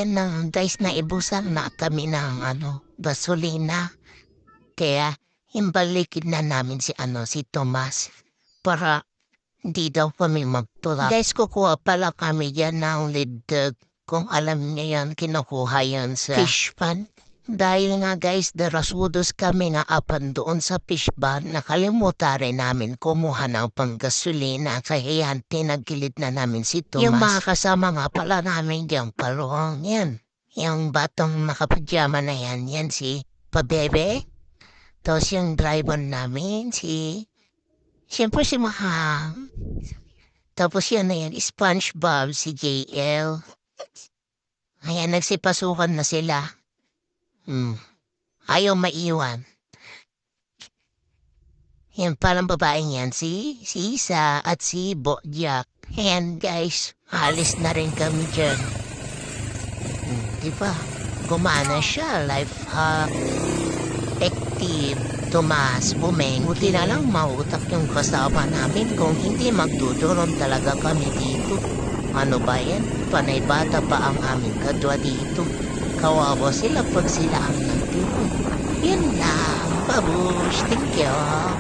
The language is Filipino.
yan ng guys na ibusan na kami ng gasolina. Kaya imbalikin na namin si Tomas para di daw kami magtulak. Guys, kukuha pala kami yan ng lidag. Kung alam niya yan, kinukuha yan sa fish pan. Dahil nga guys, darasudos kami nga apan doon sa fish pan, nakalimutan rin namin kumuha ng panggasolina. Kaya yan, tinagilid na namin si Tomas. Yung mga kasama nga pala namin yung paluhang yan. Yung batong nakapajama na yan, yan si Pabebe. Tapos yung driver namin, siyempre si Mahang. Tapos yan na yan, SpongeBob, si JL. Ayan, nagsipasukan na sila. Ayaw maiwan. Yan palang babaeng yan, si Isa at si Bojack. Ayan guys, alis na rin kami dyan. Diba? Gumana siya, life hack. Active, Tomas, Bumeng. Buti na lang mautak yung kasama namin kung hindi magduduron talaga kami dito. Ano ba yan? Panay bata pa ang aming kadwa dito. Kawawa sila pag sila ang nagduron. Yan lang, babush, thank you.